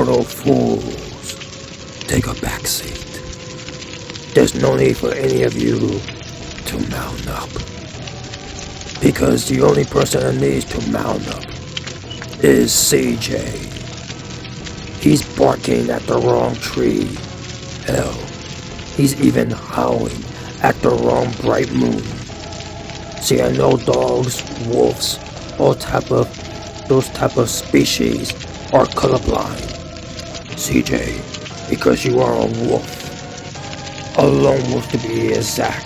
mortal fools, take a back seat. There's no need for any of you to mount up. Because the only person that needs to mount up is CJ. He's barking at the wrong tree. Hell, he's even howling at the wrong bright moon. See, I know dogs, wolves, those type of species are colorblind. CJ, because you are a wolf. A lone wolf to be exact.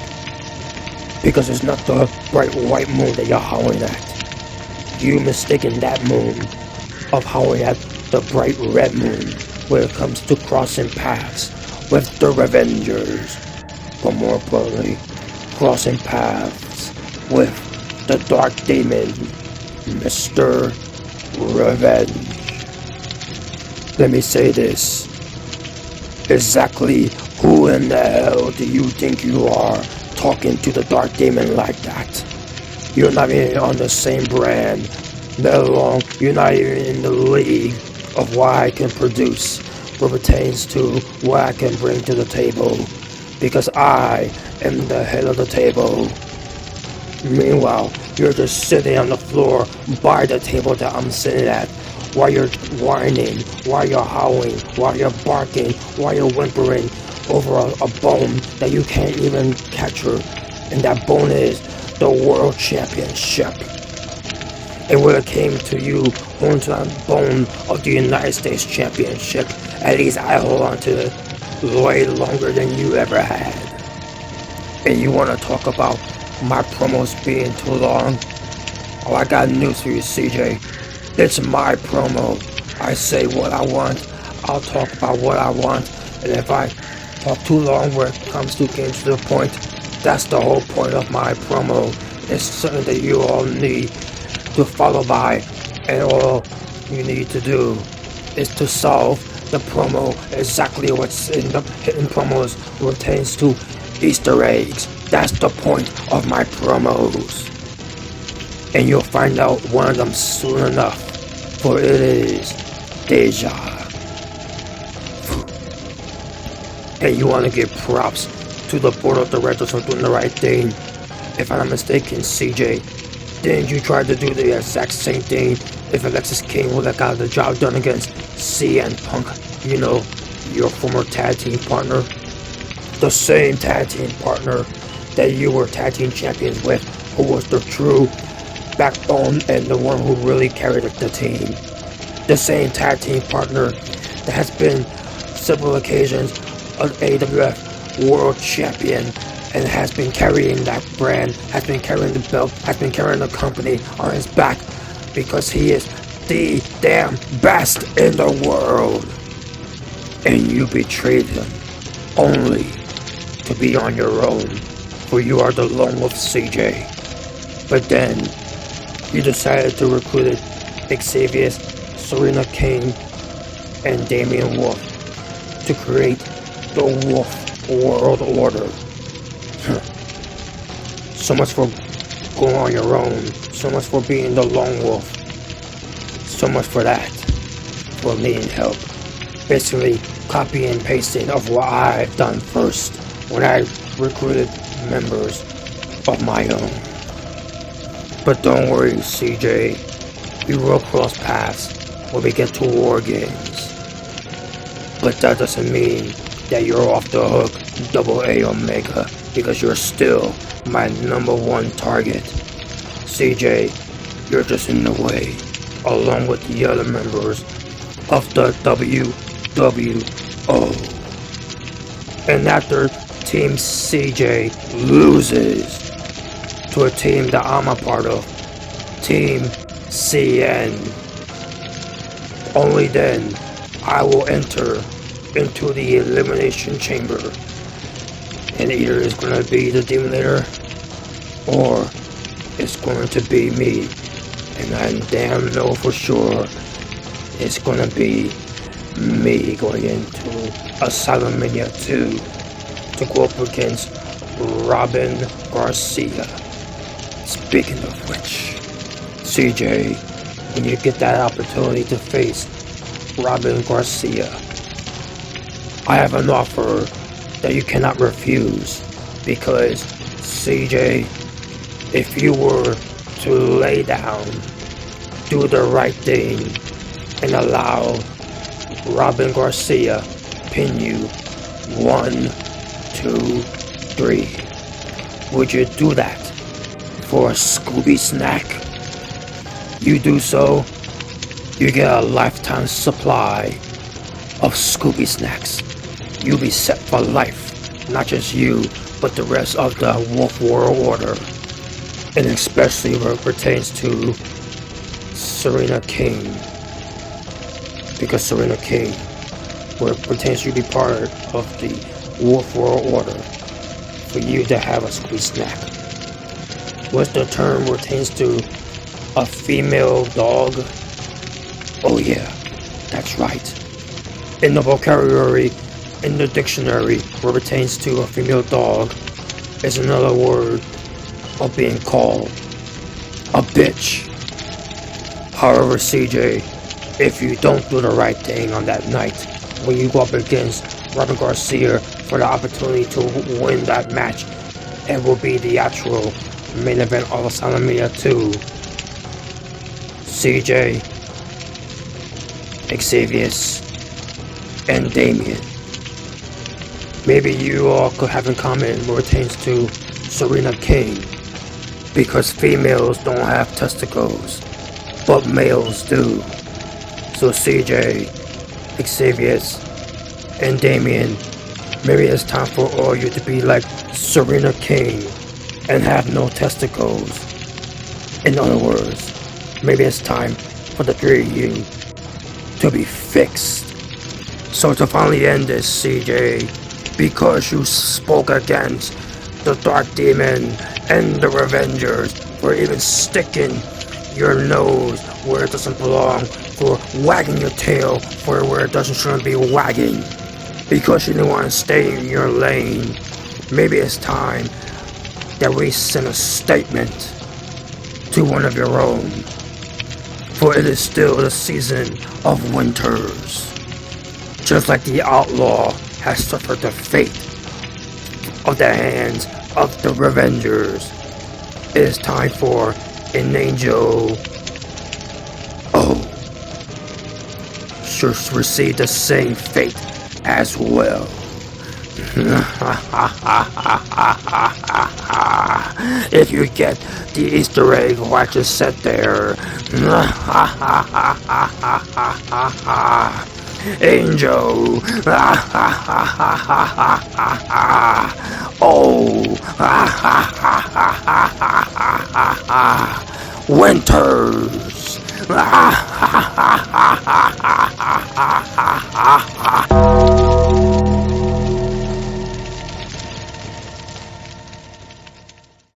Because it's not the bright white moon that you're howling at. You mistaken that moon of howling at the bright red moon when it comes to crossing paths with the Revengers. But more importantly, crossing paths with the Dark Demon, Mr. Revenge. Let me say this. Exactly who in the hell do you think you are talking to the Dark Demon like that? You're not even on the same brand, let alone you're not even in the league of what I can produce, what pertains to what I can bring to the table, because I am the head of the table. Meanwhile, you're just sitting on the floor by the table that I'm sitting at, while you're whining, while you're howling, while you're barking, while you're whimpering over a bone that you can't even capture, and that bone is the World Championship. And when it came to you holding to that bone of the United States Championship, at least I hold on to it way longer than you ever had. And you want to talk about my promos being too long? Oh, I got news for you, CJ. It's my promo. I say what I want. I'll talk about what I want. And if I talk too long where it comes to getting to the point, that's the whole point of my promo. It's something that you all need to follow by, and all you need to do is to solve the promo exactly what's in the hidden promos pertains to Easter eggs. That's the point of my promos, and you'll find out one of them soon enough, for it is Deja. And you want to give props to the board of directors for doing the right thing. If I'm not mistaken, CJ, didn't you try to do the exact same thing if Alexis King would have got the job done against CM Punk, you know, your former tag team partner? The same tag team partner that you were tag team champions with, who was the true backbone and the one who really carried the team. The same tag team partner that has been several occasions an AWF World Champion and has been carrying that brand, has been carrying the belt, has been carrying the company on his back because he is the damn best in the world. And you betrayed him only to be on your own, for you are the lone wolf, CJ. But then you decided to recruit Xavier, Serena King, and Damian Wolf to create the Wolf World Order. So much for going on your own. So much for being the lone wolf. So much for that. For needing help. Basically, copy and pasting of what I've done first when I recruited members of my own. But don't worry, CJ. We will cross paths when we get to War Games. But that doesn't mean that you're off the hook, AA Omega, because you're still my number one target. CJ, you're just in the way, along with the other members of the WWO. And after Team CJ loses to a team that I'm a part of, Team CN, only then I will enter into the Elimination Chamber. And either it's going to be the Demon Leader, or it's going to be me. And I damn know for sure it's going to be me going into Asylum Mania 2 to go up against Robin Garcia. Speaking of which, CJ, when you get that opportunity to face Robin Garcia. I have an offer that you cannot refuse, because CJ, if you were to lay down, do the right thing, and allow Robin Garcia pin you 1, 2, 3, would you do that for a Scooby snack? You do so, you get a lifetime supply of Scooby snacks. You'll be set for life, not just you, but the rest of the Wolf World Order, and especially where it pertains to Serena King, because Serena King, where it pertains to be part of the Wolf World Order, for you to have a Scooby snack. What's the term pertains to a female dog? Oh yeah, that's right. In the vocabulary, in the dictionary, where it pertains to a female dog is another word of being called a bitch. However, CJ, if you don't do the right thing on that night, when you go up against Robin Garcia for the opportunity to win that match, it will be the actual main event of WrestleMania 2. CJ, Xavier, and Damien. Maybe you all could have in common what pertains to Serena King, because females don't have testicles, but males do. So CJ, Xavier, and Damien, maybe it's time for all you to be like Serena King and have no testicles. In other words, maybe it's time for the three of you to be fixed. So to finally end this, CJ, because you spoke against the Dark Demon and the Revengers for even sticking your nose where it doesn't belong, for wagging your tail for where it doesn't shouldn't be wagging, because you didn't want to stay in your lane. Maybe it's time that we send a statement to one of your own, for it is still the season of winters. Just like the outlaw has suffered the fate of the hands of the Revengers, it is time for an angel should receive the same fate as well. If you get the Easter egg what I just said there, Angel. Winters.